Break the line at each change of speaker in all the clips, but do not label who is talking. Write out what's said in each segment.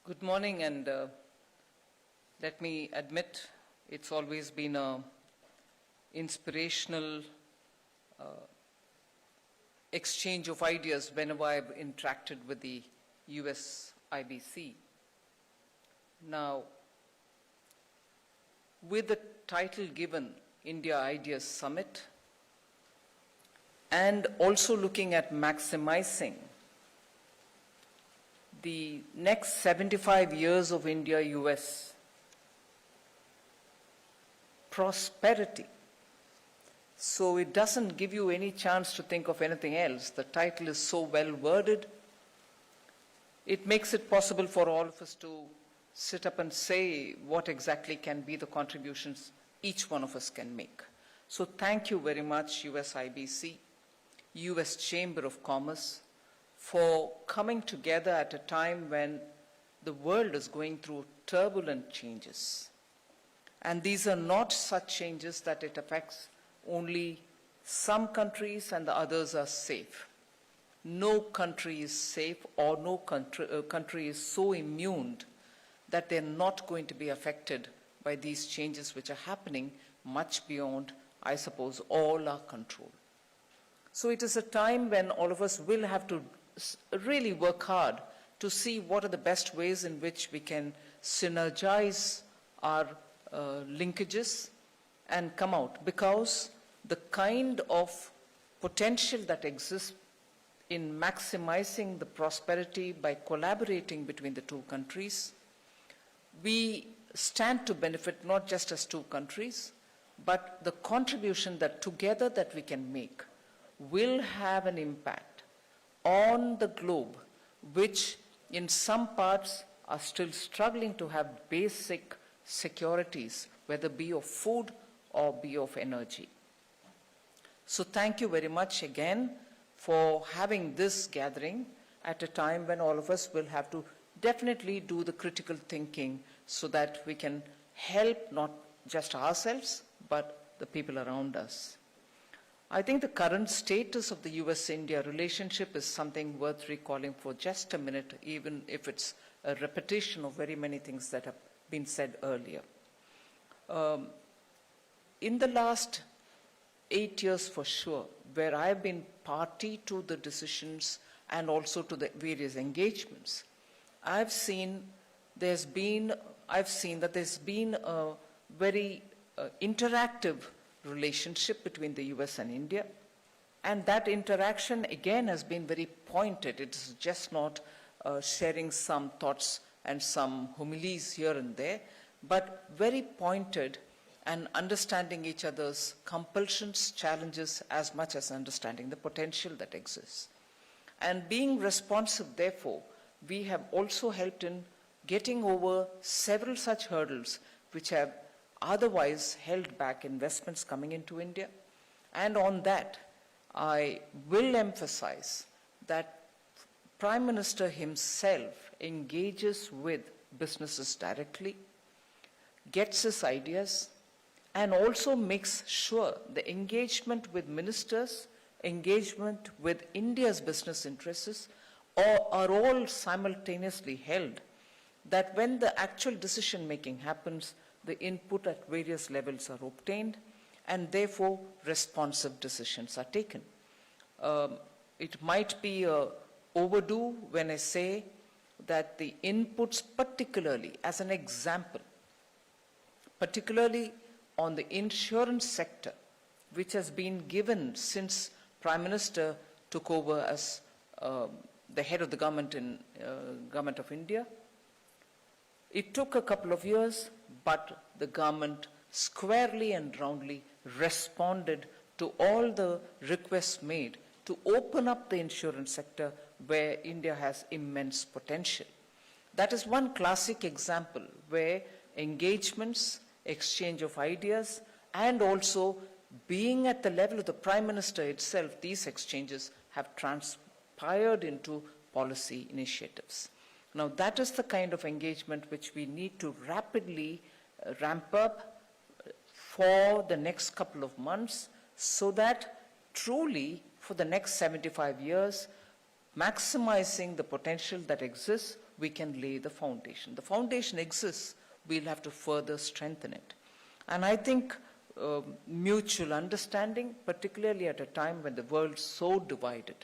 Good morning, and let me admit it's always been an inspirational exchange of ideas whenever I've interacted with the USIBC. Now, with the title given, India Ideas Summit, and also looking at maximizing the next 75 years of India-US prosperity. So it doesn't give you any chance to think of anything else. The title is so well worded. It makes it possible for all of us to sit up and say what exactly can be the contributions each one of us can make. So thank you very much, USIBC, US Chamber of Commerce, for coming together at a time when the world is going through turbulent changes. And these are not such changes that it affects only some countries and the others are safe. No country is safe, or no country is so immune that they're not going to be affected by these changes which are happening much beyond, I suppose, all our control. So it is a time when all of us will have to really work hard to see what are the best ways in which we can synergize our linkages and come out, because the kind of potential that exists in maximizing the prosperity by collaborating between the two countries, we stand to benefit not just as two countries, but the contribution that together that we can make will have an impact on the globe, which in some parts are still struggling to have basic securities, whether be of food or be of energy. So thank you very much again for having this gathering at a time when all of us will have to definitely do the critical thinking so that we can help not just ourselves, but the people around us. I think the current status of the US India relationship is something worth recalling for just a minute, even if it's a repetition of very many things that have been said earlier. In the last 8 years for sure, where I've been party to the decisions and also to the various engagements, I've seen that there's been a very interactive relationship between the US and India, and that interaction again has been very pointed. It's just not sharing some thoughts and some homilies here and there, but very pointed and understanding each other's compulsions, challenges, as much as understanding the potential that exists. And being responsive, therefore, we have also helped in getting over several such hurdles which have otherwise held back investments coming into India. And on that, I will emphasize that Prime Minister himself engages with businesses directly, gets his ideas, and also makes sure the engagement with ministers, engagement with India's business interests are all simultaneously held, that when the actual decision making happens, the input at various levels are obtained, and therefore responsive decisions are taken. It might be overdue when I say that the inputs, particularly as an example, particularly on the insurance sector, which has been given since Prime Minister took over as the head of the government in Government of India. It took a couple of years, but the government squarely and roundly responded to all the requests made to open up the insurance sector where India has immense potential. That is one classic example where engagements, exchange of ideas, and also being at the level of the Prime Minister itself, these exchanges have transpired into policy initiatives. Now, that is the kind of engagement which we need to rapidly ramp up for the next couple of months, so that truly for the next 75 years, maximizing the potential that exists we can lay the foundation. The foundation exists, we'll have to further strengthen it. And I think mutual understanding, particularly at a time when the world is so divided,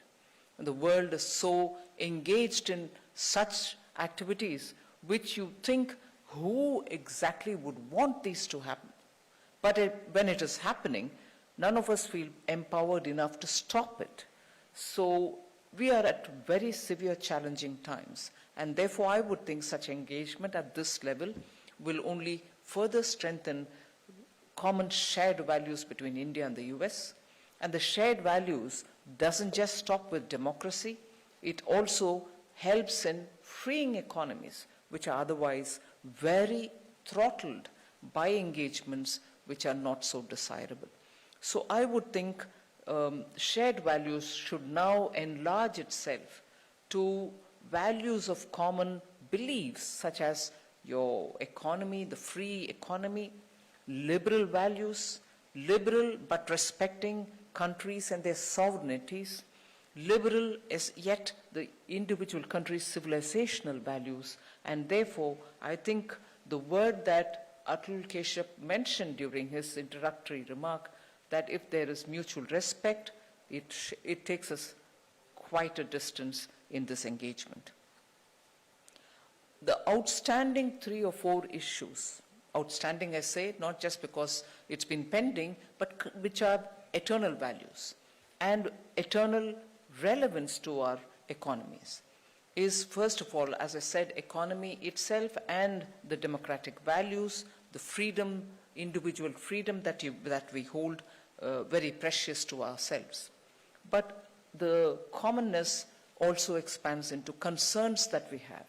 and the world is so engaged in such activities which you think, who exactly would want these to happen? But when it is happening, none of us feel empowered enough to stop it. So we are at very severe challenging times, and therefore I would think such engagement at this level will only further strengthen common shared values between India and the US. And the shared values doesn't just stop with democracy, it also helps in freeing economies which are otherwise very throttled by engagements which are not so desirable. So I would think shared values should now enlarge itself to values of common beliefs such as your economy, the free economy, liberal values, liberal but respecting countries and their sovereignties, liberal as yet the individual country's civilizational values, and therefore I think the word that Atul Keshav mentioned during his introductory remark, that if there is mutual respect, it takes us quite a distance in this engagement. The outstanding 3 or 4 issues, outstanding I say, not just because it's been pending, but which are eternal values and eternal relevance to our economies, is first of all, as I said, economy itself and the democratic values, the freedom, individual freedom that we hold very precious to ourselves. But the commonness also expands into concerns that we have.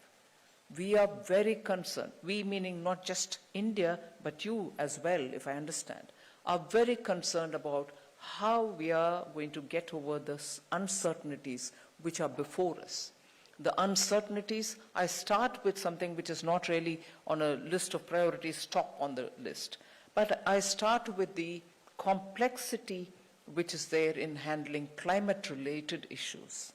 We are very concerned, we meaning not just India, but you as well, if I understand, are very concerned about how we are going to get over the uncertainties which are before us. The uncertainties, I start with something which is not really on a list of priorities, top on the list. But I start with the complexity which is there in handling climate-related issues.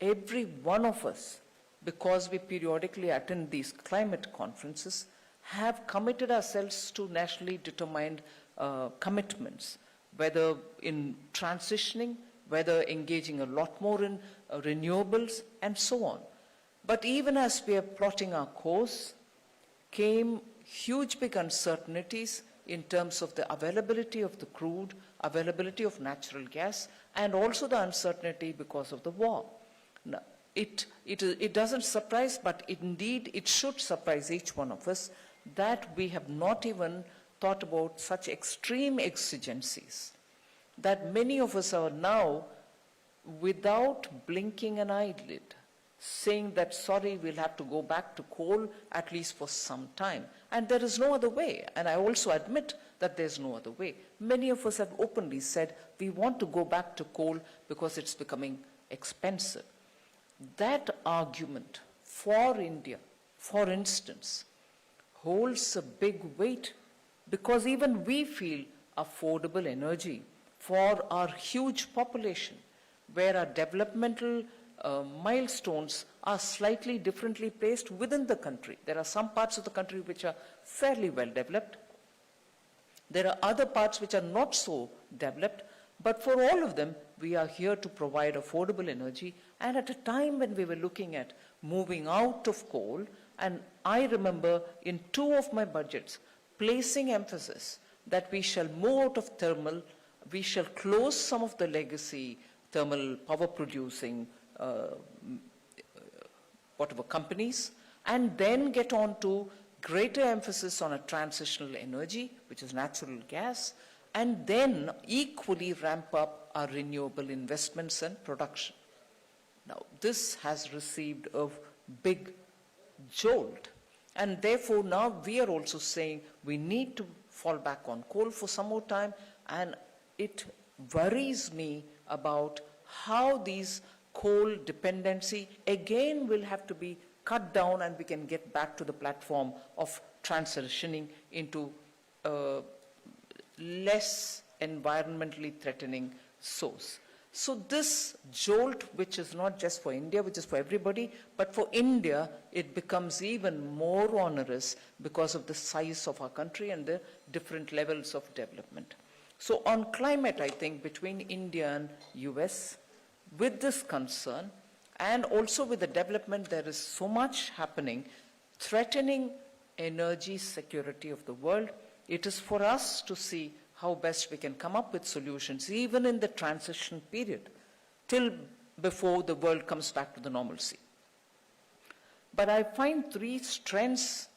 Every one of us, because we periodically attend these climate conferences, have committed ourselves to nationally determined commitments, whether in transitioning, whether engaging a lot more in renewables, and so on. But even as we are plotting our course, came huge big uncertainties in terms of the availability of the crude, availability of natural gas, and also the uncertainty because of the war. Now, it doesn't surprise, but indeed it should surprise each one of us that we have not even thought about such extreme exigencies, that many of us are now, without blinking an eyelid, saying that, sorry, we'll have to go back to coal at least for some time. And there is no other way. And I also admit that there's no other way. Many of us have openly said, we want to go back to coal because it's becoming expensive. That argument for India, for instance, holds a big weight because even we feel affordable energy for our huge population, where our developmental milestones are slightly differently placed within the country. There are some parts of the country which are fairly well developed. There are other parts which are not so developed, but for all of them, we are here to provide affordable energy. And at a time when we were looking at moving out of coal, and I remember in 2 of my budgets, placing emphasis that we shall move out of thermal, we shall close some of the legacy thermal power producing whatever companies, and then get on to greater emphasis on a transitional energy, which is natural gas, and then equally ramp up our renewable investments and production. Now, this has received a big jolt, and therefore now we are also saying we need to fall back on coal for some more time, and it worries me about how these coal dependency again will have to be cut down, and we can get back to the platform of transitioning into less environmentally threatening source. So this jolt, which is not just for India, which is for everybody, but for India, it becomes even more onerous because of the size of our country and the different levels of development. So on climate, I think between India and US, with this concern, and also with the development, there is so much happening, threatening energy security of the world. It is for us to see how best we can come up with solutions, even in the transition period, till before the world comes back to the normalcy. But I find three strengths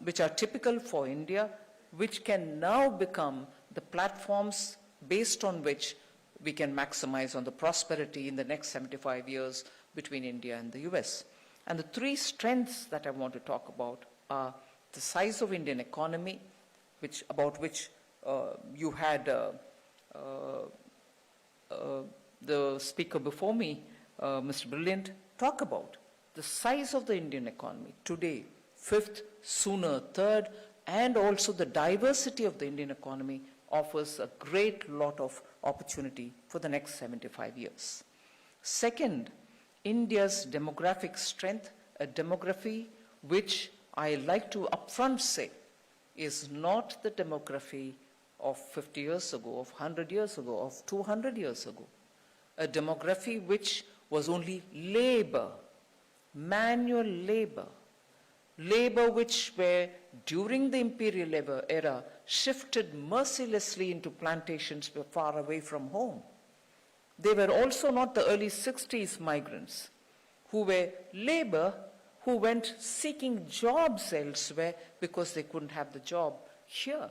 which are typical for India, which can now become the platforms based on which we can maximize on the prosperity in the next 75 years between India and the US. And the three strengths that I want to talk about are the size of Indian economy, about which you had the speaker before me, Mr. Brilliant, talk about. The size of the Indian economy today, fifth, sooner third, and also the diversity of the Indian economy offers a great lot of opportunity for the next 75 years. Second, India's demographic strength, a demography which I like to upfront say is not the demography of 50 years ago, of 100 years ago, of 200 years ago. A demography which was only labor, manual labor, labor which were during the imperial era shifted mercilessly into plantations far away from home. They were also not the early 60s migrants who were labor who went seeking jobs elsewhere because they couldn't have the job here.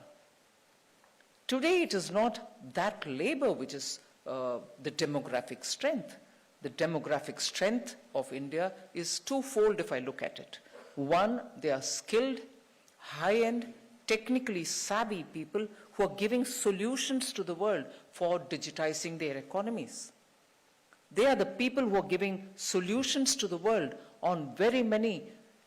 Today it is not that labor which is the demographic strength. The demographic strength of India is twofold if I look at it. One, they are skilled, high-end, technically savvy people who are giving solutions to the world for digitizing their economies. They are the people who are giving solutions to the world on very many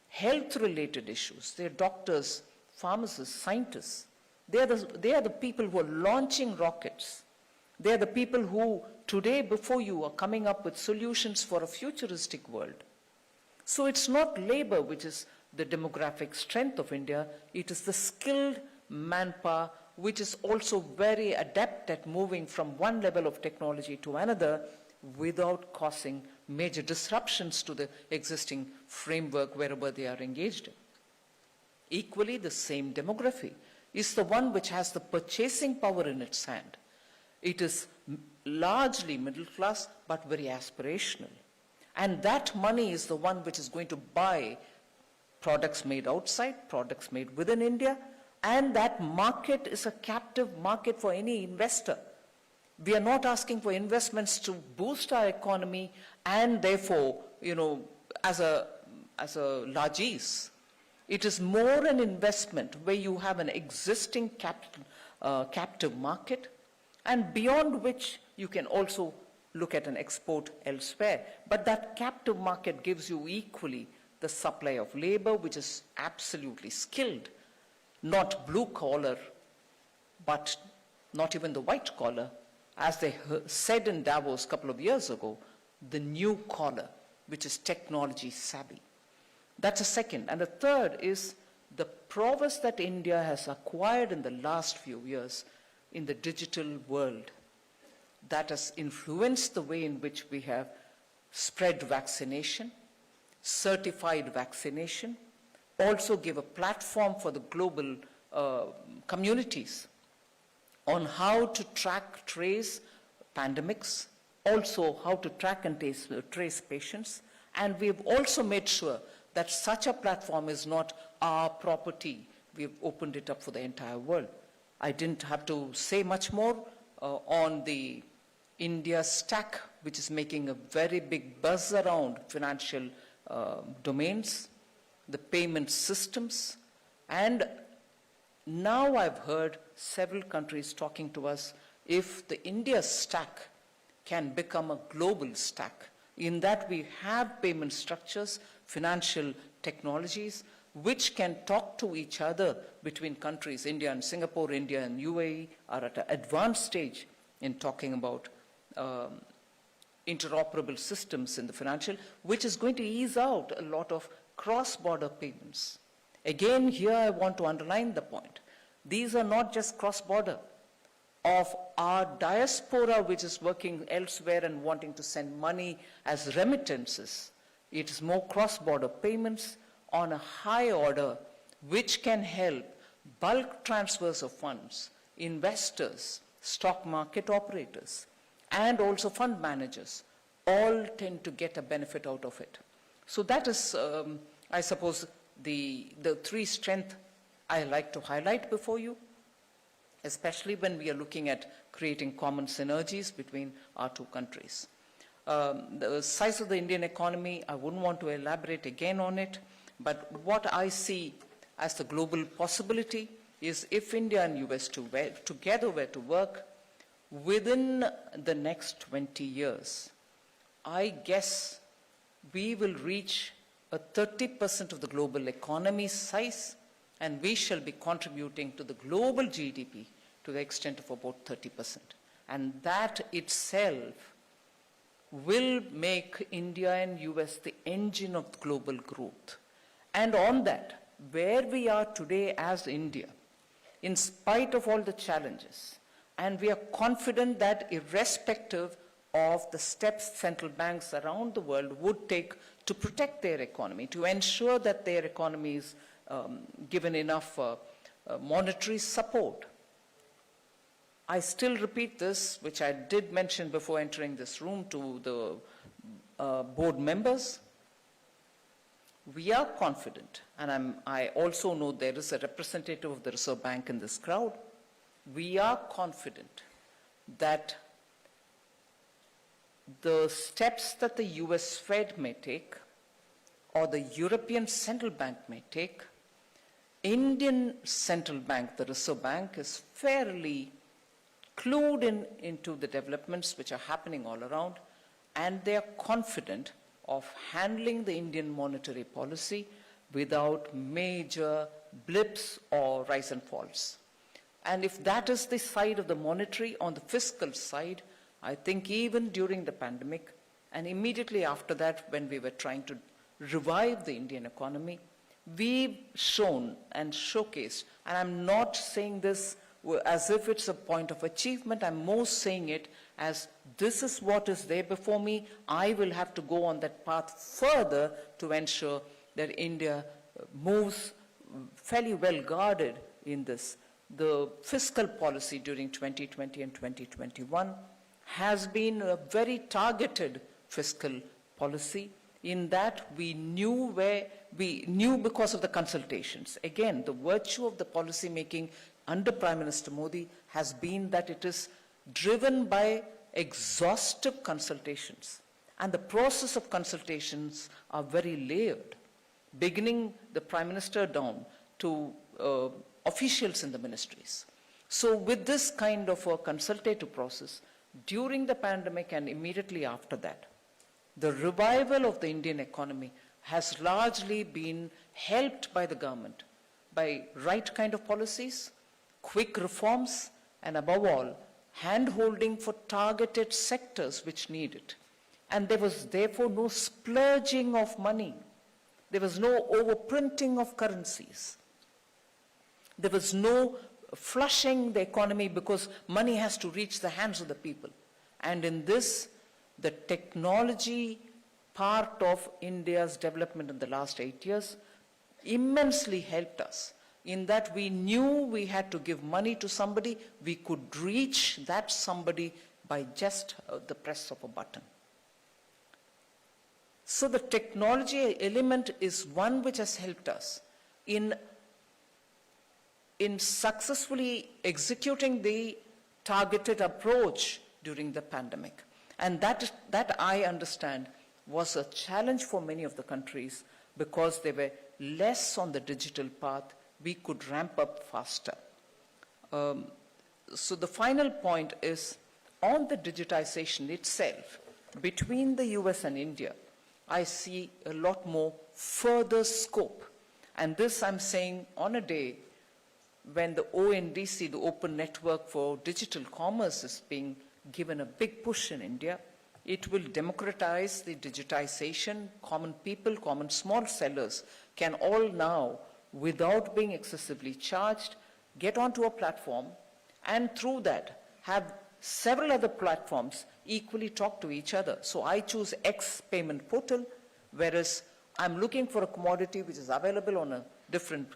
health-related issues. They are doctors, pharmacists, scientists. They are the people who are launching rockets. They are the people who today before you are coming up with solutions for a futuristic world. So it's not labor which is the demographic strength of India, it is the skilled manpower which is also very adept at moving from one level of technology to another without causing major disruptions to the existing framework wherever they are engaged in. Equally, the same demography is the one which has the purchasing power in its hand. It is largely middle class, but very aspirational. And that money is the one which is going to buy products made outside, products made within India, and that market is a captive market for any investor. We are not asking for investments to boost our economy and therefore, as a largesse. It is more an investment where you have an existing captive market, and beyond which you can also look at an export elsewhere. But that captive market gives you equally the supply of labor, which is absolutely skilled, not blue collar, but not even the white collar. As they said in Davos a couple of years ago, the new collar, which is technology savvy. That's a second. And the third is the prowess that India has acquired in the last few years in the digital world that has influenced the way in which we have spread vaccination, certified vaccination, also give a platform for the global communities on how to track, trace pandemics, also how to track and trace patients. And we've also made sure that such a platform is not our property. We've opened it up for the entire world. I didn't have to say much more on the India stack, which is making a very big buzz around financial domains, the payment systems, and now I've heard several countries talking to us if the India stack can become a global stack, in that we have payment structures, financial technologies, which can talk to each other between countries. India and Singapore, India and UAE are at an advanced stage in talking about interoperable systems in the financial, which is going to ease out a lot of cross-border payments. Again, here I want to underline the point. These are not just cross-border. Of our diaspora, which is working elsewhere and wanting to send money as remittances, it is more cross-border payments on a high order, which can help bulk transfers of funds, investors, stock market operators, and also fund managers, all tend to get a benefit out of it. So that is, I suppose, the three strengths I like to highlight before you, especially when we are looking at creating common synergies between our two countries. The size of the Indian economy, I wouldn't want to elaborate again on it, but what I see as the global possibility is if India and US together were to work within the next 20 years, I guess we will reach a 30% of the global economy size, and we shall be contributing to the global GDP to the extent of about 30%. And that itself will make India and US the engine of global growth. And on that, where we are today as India, in spite of all the challenges, and we are confident that irrespective of the steps central banks around the world would take to protect their economy, to ensure that their economy is given enough monetary support. I still repeat this, which I did mention before entering this room to the board members. We are confident, and I also know there is a representative of the Reserve Bank in this crowd. We are confident that the steps that the US Fed may take or the European Central Bank may take, Indian Central Bank, the Reserve Bank, is fairly clued into the developments which are happening all around, and they are confident of handling the Indian monetary policy without major blips or rise and falls. And if that is the side of the monetary, on the fiscal side, I think even during the pandemic and immediately after that when we were trying to revive the Indian economy, we've shown and showcased, and I'm not saying this as if it's a point of achievement, I'm more saying it as this is what is there before me. I will have to go on that path further to ensure that India moves fairly well guarded in this. The fiscal policy during 2020 and 2021 has been a very targeted fiscal policy in that we knew because of the consultations. Again, the virtue of the policy making under Prime Minister Modi has been that it is driven by exhaustive consultations. And the process of consultations are very layered, beginning the Prime Minister down to officials in the ministries. So with this kind of a consultative process, during the pandemic and immediately after that, the revival of the Indian economy has largely been helped by the government, by right kind of policies, quick reforms, and above all, hand-holding for targeted sectors which need it. And there was therefore no splurging of money. There was no overprinting of currencies. There was no flushing the economy because money has to reach the hands of the people. And in this, the technology part of India's development in the last 8 years immensely helped us in that we knew we had to give money to somebody, we could reach that somebody by just the press of a button. So the technology element is one which has helped us in successfully executing the targeted approach during the pandemic. And that I understand was a challenge for many of the countries because they were less on the digital path. We could ramp up faster. So the final point is on the digitization itself, between the US and India, I see a lot more further scope. And this I'm saying on a day when the ONDC, the Open Network for Digital Commerce, is being given a big push in India. It will democratize the digitization. Common people, common small sellers can all now, without being excessively charged, get onto a platform and through that have several other platforms equally talk to each other. So I choose X payment portal, whereas I'm looking for a commodity which is available on a different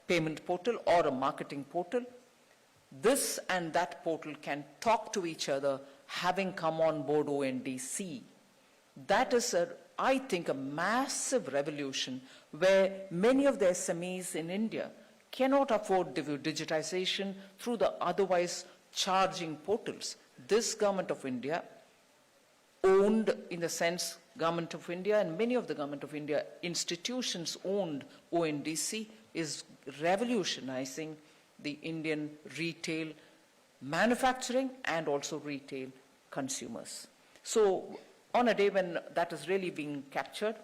payment portal or a marketing portal. This and that portal can talk to each other, having come on board ONDC. That is, I think, a massive revolution where many of the SMEs in India cannot afford digitization through the otherwise charging portals. This Government of India, owned in the sense Government of India and many of the Government of India institutions owned ONDC, is revolutionizing the Indian retail manufacturing and also retail consumers. So on a day when that is really being captured,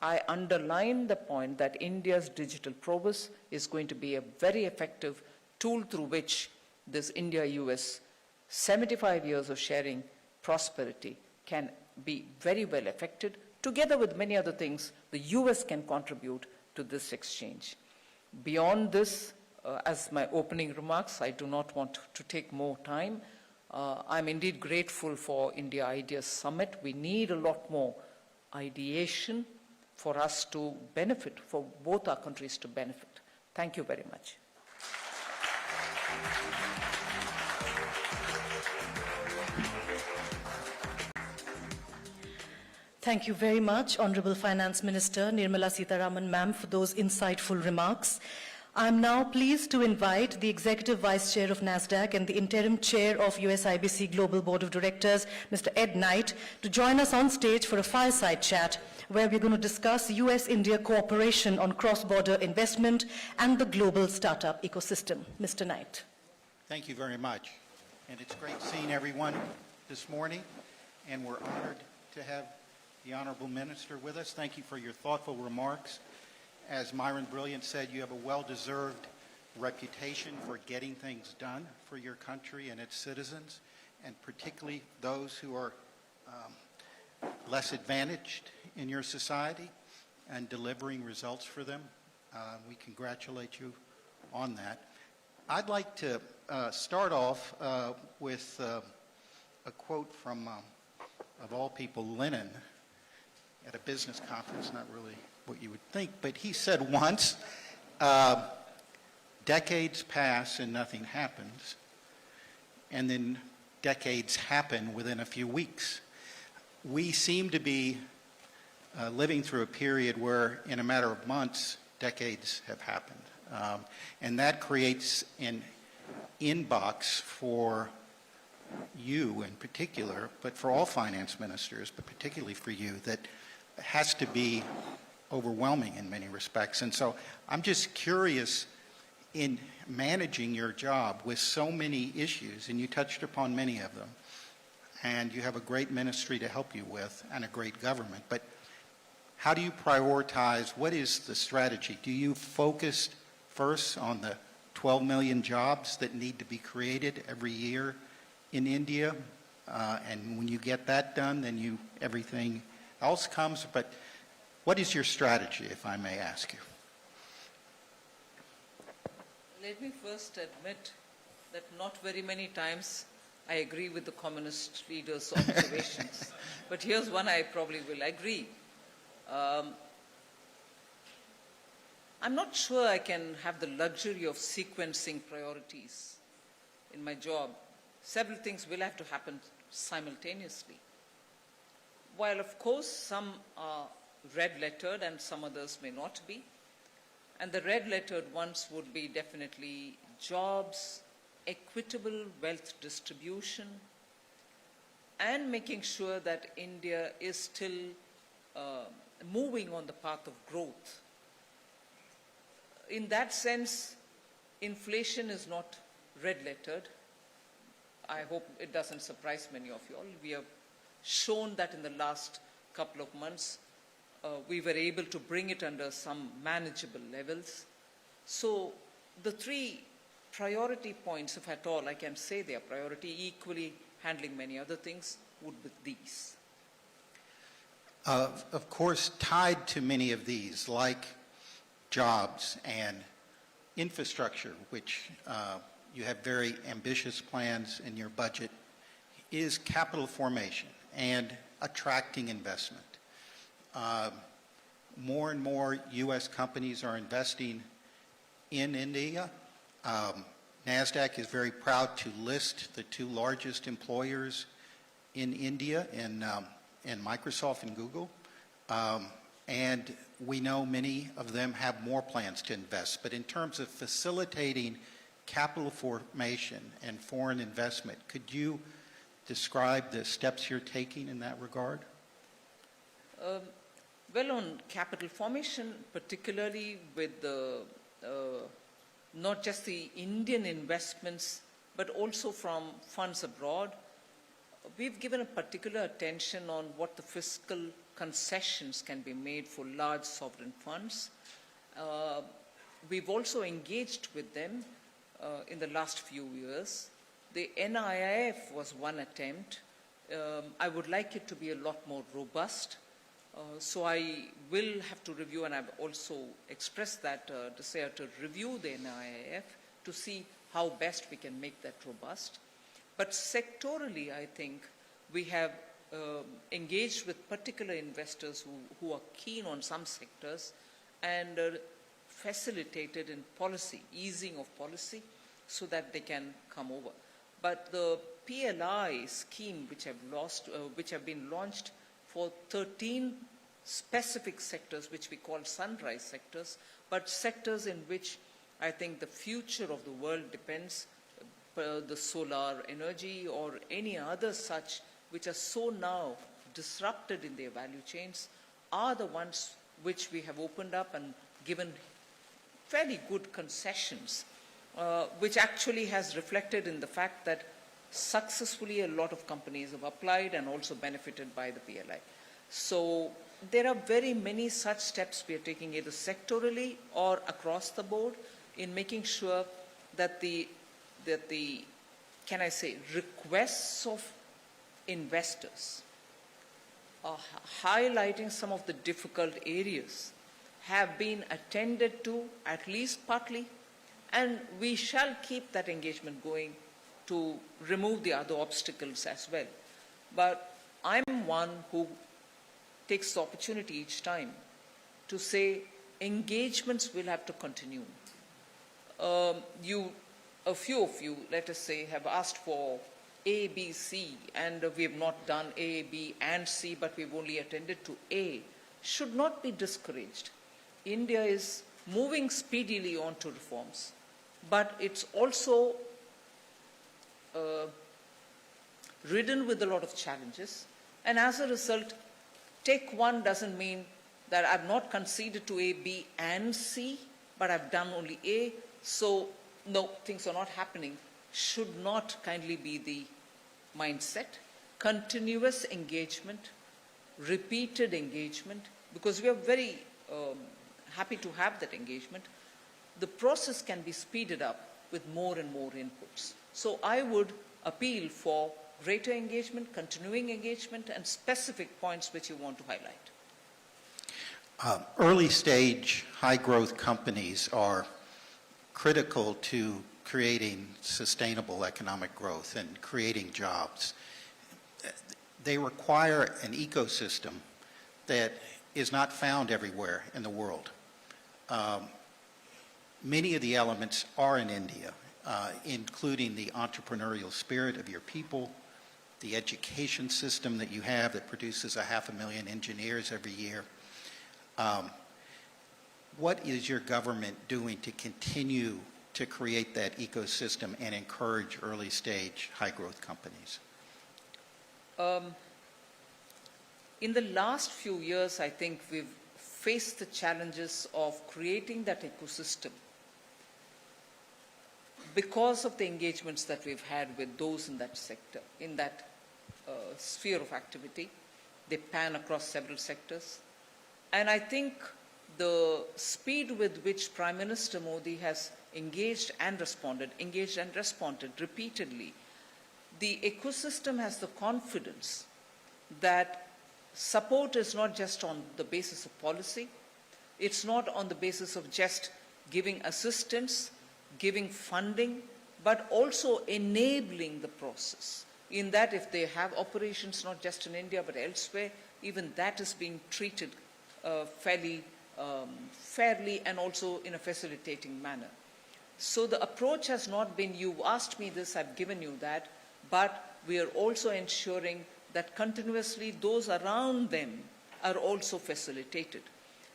I underline the point that India's digital prowess is going to be a very effective tool through which this India-US 75 years of sharing prosperity can be very well affected. Together with many other things, the US can contribute to this exchange. Beyond this, as my opening remarks, I do not want to take more time. I'm indeed grateful for India Ideas Summit. We need a lot more ideation for us to benefit, for both our countries to benefit. Thank you very much.
Thank you very much, Honorable Finance Minister Nirmala Sitharaman, ma'am, for those insightful remarks. I'm now pleased to invite the Executive Vice Chair of NASDAQ and the Interim Chair of USIBC Global Board of Directors, Mr. Ed Knight, to join us on stage for a fireside chat where we're going to discuss US India cooperation on cross-border investment and the global startup ecosystem. Mr. Knight.
Thank you very much. And it's great seeing everyone this morning, and we're honored to have the Honorable Minister with us. Thank you for your thoughtful remarks. As Myron Brilliant said, you have a well-deserved reputation for getting things done for your country and its citizens, and particularly those who are less advantaged in your society, and delivering results for them. We congratulate you on that. I'd like to start off with a quote from, of all people, Lenin, at a business conference, not really what you would think, but he said once, decades pass and nothing happens, and then decades happen within a few weeks. We seem to be living through a period where, in a matter of months, decades have happened. And that creates an inbox for you in particular, but for all finance ministers, but particularly for you, that has to be overwhelming in many respects. And so I'm just curious, in managing your job with so many issues, and you touched upon many of them, and you have a great ministry to help you with and a great government, but how do you prioritize? What is the strategy? Do you focus first on the 12 million jobs that need to be created every year in India? And when you get that done, then everything else comes. But what is your strategy, if I may ask you?
Let me first admit that not very many times I agree with the communist leaders' observations. But here's one I probably will agree. I'm not sure I can have the luxury of sequencing priorities in my job. Several things will have to happen simultaneously. While, of course, some are red-lettered and some others may not be. And the red-lettered ones would be definitely jobs, equitable wealth distribution, and making sure that India is still moving on the path of growth. In that sense, inflation is not red-lettered. I hope it doesn't surprise many of you all. We have shown that in the last couple of months, we were able to bring it under some manageable levels. So the three priority points, if at all I can say they are priority, equally handling many other things, would be these.
Of course, tied to many of these, like jobs and infrastructure, which you have very ambitious plans in your budget, is capital formation and attracting investment. More and more U.S. companies are investing in India. NASDAQ is very proud to list the two largest employers in India, in Microsoft and Google. And we know many of them have more plans to invest. But in terms of facilitating capital formation and foreign investment, could you describe the steps you're taking in that regard?
Well, on capital formation, particularly with the, not just the Indian investments, but also from funds abroad, we've given a particular attention on what the fiscal concessions can be made for large sovereign funds. We've also engaged with them in the last few years. The NIIF was one attempt. I would like it to be a lot more robust. So I will have to review, and I've also expressed that desire to review the NIIF to see how best we can make that robust. But sectorally, I think we have engaged with particular investors who are keen on some sectors and facilitated in policy, easing of policy, so that they can come over. But the PLI scheme, which have been launched for 13 specific sectors, which we call sunrise sectors, but sectors in which I think the future of the world depends, the solar energy or any other such, which are so now disrupted in their value chains, are the ones which we have opened up and given fairly good concessions, which actually has reflected in the fact that successfully a lot of companies have applied and also benefited by the PLI. So there are very many such steps we are taking, either sectorally or across the board, in making sure that the can I say, requests of investors highlighting some of the difficult areas have been attended to, at least partly, and we shall keep that engagement going to remove the other obstacles as well. But I'm one who takes the opportunity each time to say engagements will have to continue. A few of you, let us say, have asked for A, B, C, and we have not done A, B, and C, but we've only attended to A, should not be discouraged. India is moving speedily on to reforms, but it's also ridden with a lot of challenges, and as a result, take one doesn't mean that I've not conceded to A, B, and C, but I've done only A, so no, things are not happening, should not kindly be the mindset. Continuous engagement, repeated engagement, because we are very happy to have that engagement. The process can be speeded up with more and more inputs. So I would appeal for greater engagement, continuing engagement, and specific points which you want to highlight.
Early stage, high growth companies are critical to creating sustainable economic growth and creating jobs. They require an ecosystem that is not found everywhere in the world. Many of the elements are in India, including the entrepreneurial spirit of your people, the education system that you have that produces 500,000 engineers every year. What is your government doing to continue to create that ecosystem and encourage early stage high growth companies?
In the last few years, I think we've faced the challenges of creating that ecosystem because of the engagements that we've had with those in that sector, in that sphere of activity. They pan across several sectors. And I think the speed with which Prime Minister Modi has engaged and responded repeatedly, the ecosystem has the confidence that support is not just on the basis of policy, it's not on the basis of just giving assistance, giving funding, but also enabling the process. In that, if they have operations not just in India but elsewhere, even that is being treated fairly and also in a facilitating manner. So the approach has not been, you asked me this, I've given you that, but we are also ensuring that continuously those around them are also facilitated.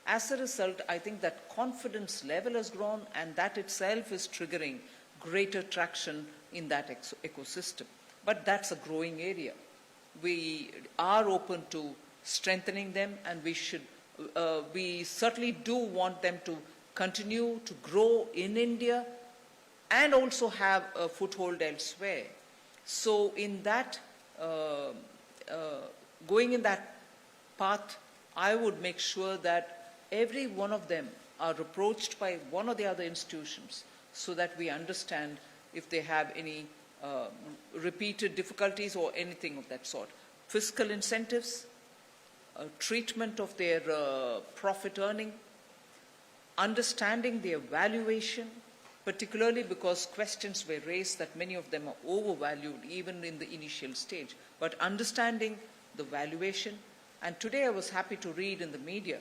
As a result, I think that confidence level has grown, and that itself is triggering greater traction in that ecosystem. But that's a growing area. We are open to strengthening them, and we certainly do want them to continue to grow in India and also have a foothold elsewhere. So in that, going in that path, I would make sure that every one of them are approached by one or the other institutions so that we understand if they have any repeated difficulties or anything of that sort. Fiscal incentives, treatment of their profit earning, understanding their valuation, particularly because questions were raised that many of them are overvalued even in the initial stage, but understanding the valuation. And today I was happy to read in the media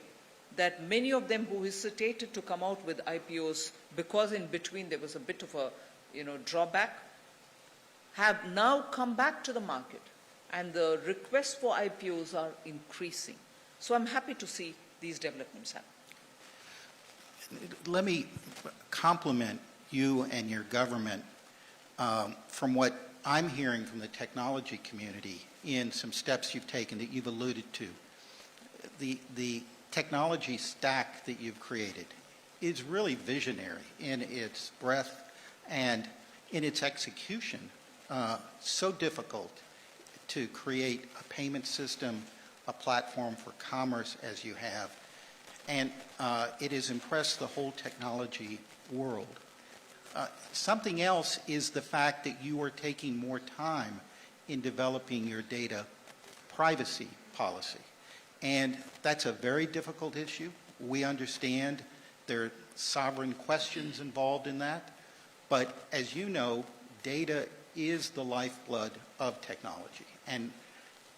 that many of them who hesitated to come out with IPOs because in between there was a bit of a drawback, have now come back to the market, and the requests for IPOs are increasing. So I'm happy to see these developments happen.
Let me compliment you and your government from what I'm hearing from the technology community in some steps you've taken that you've alluded to. The technology stack that you've created is really visionary in its breadth and in its execution. So difficult to create a payment system, a platform for commerce as you have, and it has impressed the whole technology world. Something else is the fact that you are taking more time in developing your data privacy policy. And that's a very difficult issue. We understand there are sovereign questions involved in that. But as you know, data is the lifeblood of technology. And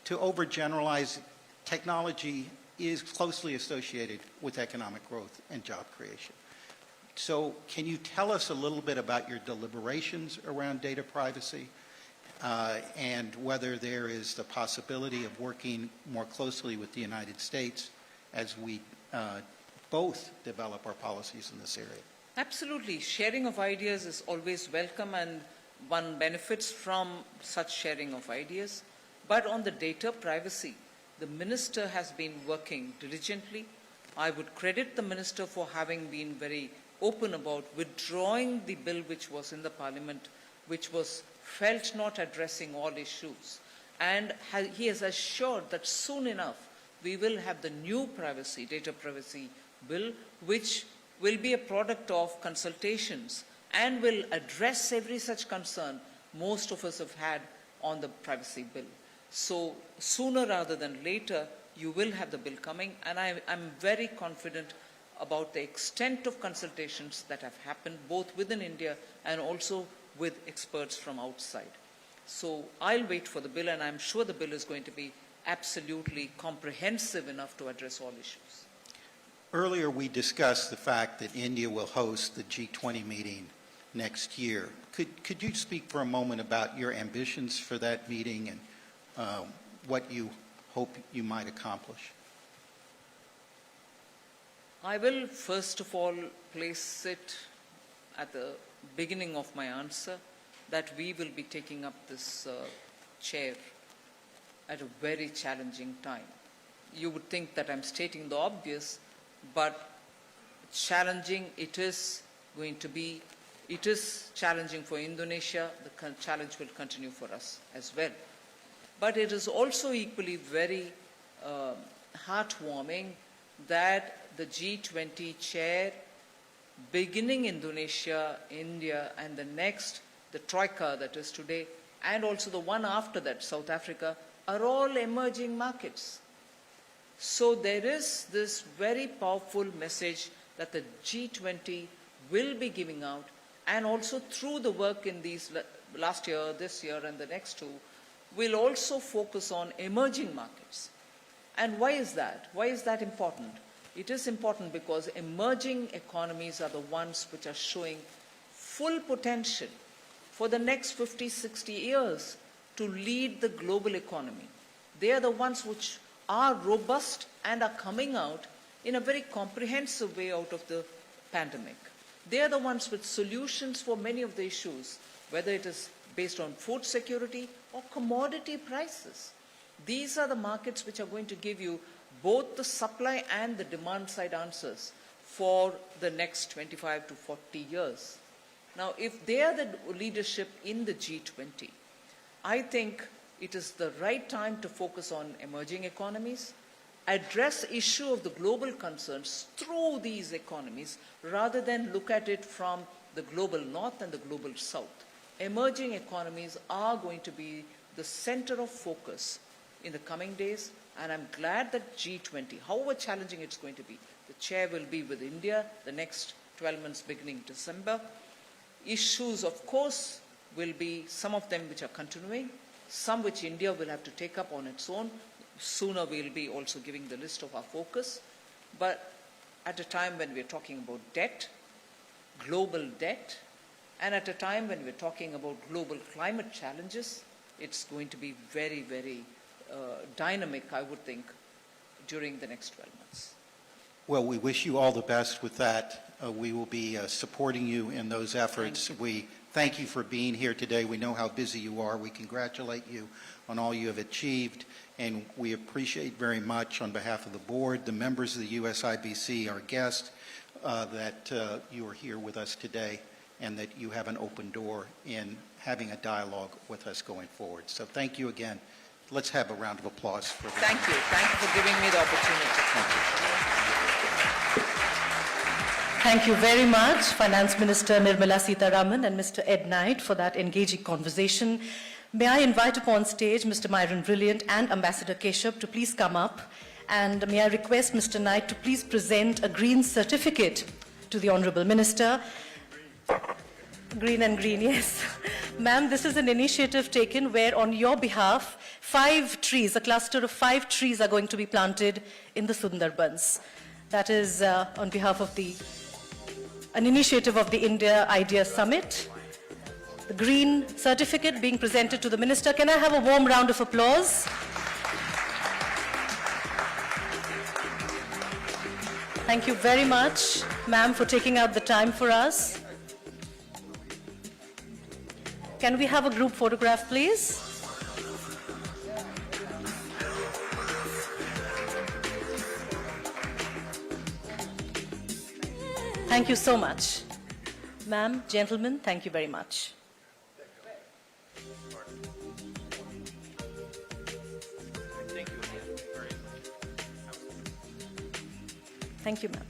to overgeneralize, technology is closely associated with economic growth and job creation. So can you tell us a little bit about your deliberations around data privacy and whether there is the possibility of working more closely with the United States as we both develop our policies in this area?
Absolutely. Sharing of ideas is always welcome, and one benefits from such sharing of ideas. But on the data privacy, the minister has been working diligently. I would credit the minister for having been very open about withdrawing the bill which was in the parliament, which was felt not addressing all issues. And he has assured that soon enough we will have the new data privacy bill, which will be a product of consultations and will address every such concern most of us have had on the privacy bill. So sooner rather than later, you will have the bill coming, and I'm very confident about the extent of consultations that have happened both within India and also with experts from outside. So I'll wait for the bill, and I'm sure the bill is going to be absolutely comprehensive enough to address all issues.
Earlier we discussed the fact that India will host the G20 meeting next year. Could you speak for a moment about your ambitions for that meeting and what you hope you might accomplish?
I will first of all place it at the beginning of my answer that we will be taking up this chair at a very challenging time. You would think that I'm stating the obvious, but challenging it is going to be. It is challenging for Indonesia. The challenge will continue for us as well. But it is also equally very heartwarming that the G20 chair, beginning Indonesia, India, and the next, the troika that is today, and also the one after that, South Africa, are all emerging markets. So there is this very powerful message that the G20 will be giving out, and also through the work in these last year, this year, and the next two, will also focus on emerging markets. And why is that? Why is that important? It is important because emerging economies are the ones which are showing full potential for the next 50, 60 years to lead the global economy. They are the ones which are robust and are coming out in a very comprehensive way out of the pandemic. They are the ones with solutions for many of the issues, whether it is based on food security or commodity prices. These are the markets which are going to give you both the supply and the demand side answers for the next 25 to 40 years. Now, if they are the leadership in the G20, I think it is the right time to focus on emerging economies, address issue of the global concerns through these economies, rather than look at it from the global north and the global south. Emerging economies are going to be the center of focus in the coming days, and I'm glad that G20, however challenging it's going to be, the chair will be with India the next 12 months beginning December. Issues, of course, will be some of them which are continuing, some which India will have to take up on its own. Sooner we'll be also giving the list of our focus. But at a time when we're talking about debt, global debt, and at a time when we're talking about global climate challenges, it's going to be very, very dynamic, I would think, during the next 12 months.
Well, we wish you all the best with that. We will be supporting you in those efforts. We thank you for being here today. We know how busy you are. We congratulate you on all you have achieved, and we appreciate very much on behalf of the board, the members of the USIBC, our guests, that you are here with us today, and that you have an open door in having a dialogue with us going forward. So thank you again. Let's have a round of applause for that.
Thank you. Thank you for giving me the opportunity.
Thank you very much, Finance Minister Nirmala Sitharaman and Mr. Ed Knight, for that engaging conversation. May I invite upon stage Mr. Myron Brilliant and Ambassador Keshav to please come up, and may I request Mr. Knight to please present a green certificate to the Honourable Minister. Green and green, yes. Ma'am, this is an initiative taken where on your behalf, 5 trees, a cluster of 5 trees are going to be planted in the Sundarbans. That is on behalf of an initiative of the India Idea Summit. The green certificate being presented to the Minister. Can I have a warm round of applause? Thank you very much, ma'am, for taking out the time for us. Can we have a group photograph, please? Thank you so much. Ma'am, gentlemen, thank you very much. Thank you, ma'am.